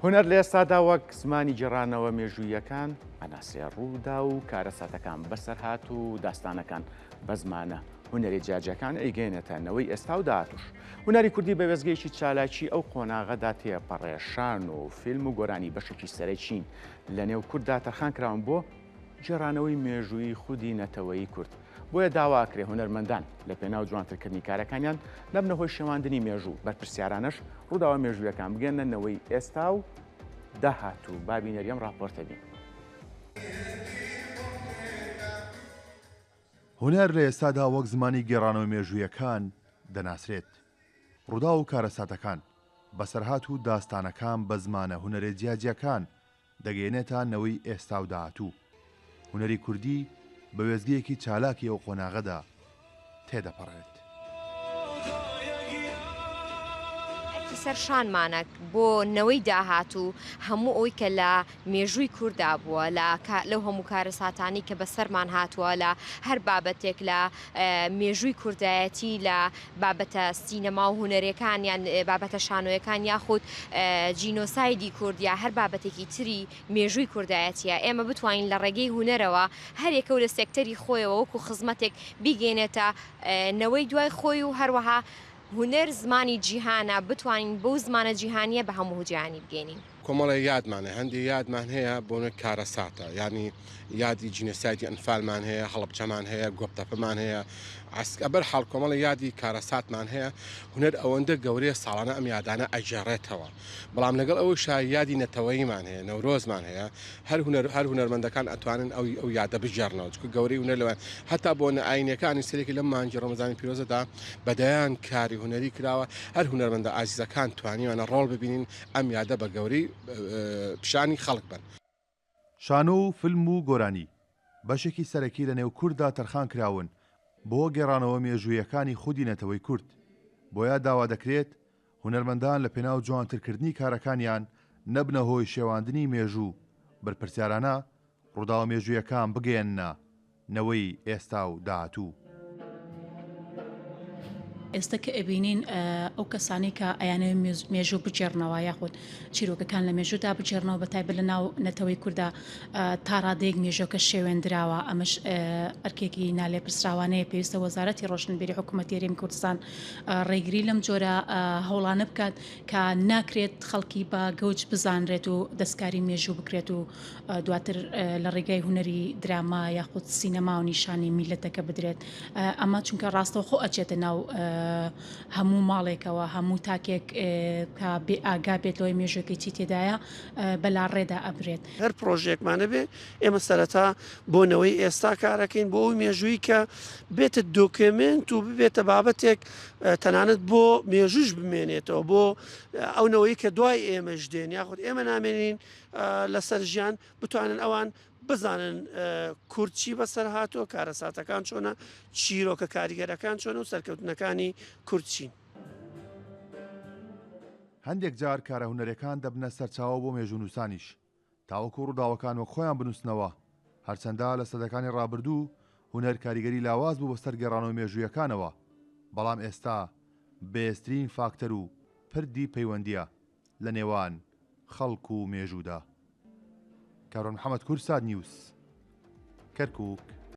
هونەر لە ئێستادا وەک زمانی جێڕانەوە مێژوویەکان ئەناسێ ڕوودا و کارەساتەکان بەسەرهات و داستانەکان بە زمانە هونەری جیاجەکان ئەیگەێنێتەنەوەی ئێستا و داهاتوش. هونەری کوردی بە وێزگەیەکی چالاکی ئەو قۆناغەدا تێپەڕێشان و فیلم و گۆرانی بەشێکی سەرەکین لە نێو کورددا تەرخان کراون بۆ جێڕانەوەی مێژووی خودی نەتەوەیی کورد. بۆیە داواکرێ هونەرمەندان لە پێناو جوانترکردنی کارەکانیان نەبنە هۆی شێواندنی مێژوو بەرپرسیارانەش ڕووداوە مێژوویەکان بگەێنەوەی ئێستا و داهاتوو. بابی نەریەم راپۆرتە بین. هونەر لە ئێستادا وەک زمانی گێڕانەوە مێژوویەکان دەناسرێت. ڕوودا و کارەساتەکان بەسەرهات و داستانەکان بە زمانە هونەرە جیاجیەکان دەگەێنێتە نەوەی ئێستا و داهاتوو. هونەری کوردی بە وێزگەیەکی چالاکی ئەو قۆناغەدا تێدەپەڕێت. سەرشانمانە بۆ نەوەی داهاتوو هەموو ئەوی کە لە مێژووی کووردا بووە لەو هەموو کارەساتانی کە بەسەرمان هاتووە لە هەر بابەتێک لە مێژووی کوردایەتی لە بابەتە سینەما و هونەرەکان یان بابەتە شانۆیەکان یاخود جینۆسایدی کورد یا هەر بابەتێکی تری مێژووی کوردایەتیە ئێمە بتوانین لە ڕێگەی هونەرەوە هەرێکە و لە سێکتەری خۆیەوە وەکو خزمەتێک بیگەێنێتە نەوەی دوای خۆی و هەروەها هونەر زمانی جیهانە بتوانین بەو زمانە جیهانیە بە هەموو جیهانی بگەینین. کۆمەڵی یادمانە هەندی یادمان هەیە بۆنە کارەساتە ینی یادی جینەسایتی ئەنفالمان هەیە هەڵبجەمان هەیە گۆپتەپەمان هەیە ئەبەر حاڵ کۆمەڵی یادی کارەساتمان هەیە هونەر ئەوەندە گەورەیە ساڵانە ئەم یادانە ئەجێڕێتەوە بەڵام لەگەڵ ئەوە شای یادی نەتەوەییمان هەیە نەورۆزمان هەیە هەر هونەرمەندەکان ئەتوانن ئەو یادە بژێڕنەوە چکە گەورەی هونەر لەوە هەتا بۆ ئاینەکانی سەرێکی لەم مانگی ڕەمەزانی پیرۆزەدا بەدەیان کاری هونەری کراوە هەر هونەرمەندە ئازیزەکان توانیوانە ڕۆڵ ببینین ئەم یادە بە گەورەی پیشانی خەڵک بن. شانۆ و فیلم و گۆرانی بەشێکی سەرەکی لە نێو کووردا تەرخان کراون بۆ گێڕانەوە مێژوویەکانی خودی نەتەوەی کورد. بۆیە داوا دەکرێت هونەرمەندان لە پێناو جوانترکردنی کارەکانیان نەبنە هۆی شێواندنی مێژوو بەرپرسیارانە ڕووداوە مێژوویەکان بگەێنە نەوەی ئێستا و داهاتوو. ئێستا کە ئەبینین ئەو کەسانی کە ئەیانەوە مێژوو بجێڕنەوە یاخود چیرۆکەکان لە مێژوودا بجێڕنەوە بەتایبەت لە ناو نەتەوەی کووردا تا ڕادەیەک مێژۆکە شێوێنراوە ئەمەش ئەرکێکی نالێپرسراوانەیە پێویستە وەزارەتی ڕۆشنبیری حکوومەتی هەرێمی کوردستان ڕێگری لەم جۆرە هەوڵانە بکات کە ناکرێت خەڵکی بە گەوج بزانرێت و دەستکاری مێژوو بکرێت و دواتر لە ڕێگای هونەری دراما یاخود سینەما و نیشانی میلەتەکە بدرێت. ئەمە چونکە ڕاستەوە خۆ ئەچێتە ناو هەموو ماڵێکەوە هەموو تاکێک کە بێ ئاگا بێت لەوەی مێژوەکەی چی تێدایە بەلا ڕێدا ئەبرێت. هەر پرۆژێکمانە بێ ئێمە سەرەتا بۆنەوەی ئێستا کارەکەین بۆ ئەوی مێژووی کە بێتە دۆکمنت و ببێتە بابەتێک تەنانەت بۆ مێژوش بمێنێتەوە بۆ ئەونەوەی کە دوای ئێمەش دێن یاخود ئێمە نامێنین لەسەر ژیان بتوانن ئەوان بزانن کورچی بەسەر هاتۆ کارەساتەکان چۆنە چیرۆکە کاریگەرەکان چۆنە و سەرکەوتنەکانی کورچین. هەندێک جار کارە هونەرەکان دەبنە سەرچاوە بۆ مێژوونووسانیش تاوەکو ڕووداوەکان وەک خۆیان بنووسنەوە هەرچەندە لە سەدەکانی ڕابردوو هونەر کاریگەری لاواز بوو بەسەر گێڕانەوە مێژوویەکانەوە بەڵام ئێستا بەهێزترین فاکتەر و پردی پەیوەندیە لە نێوان خەڵک و مێژوودا. کارۆن محەممەد کورساد نیوس کەرکووک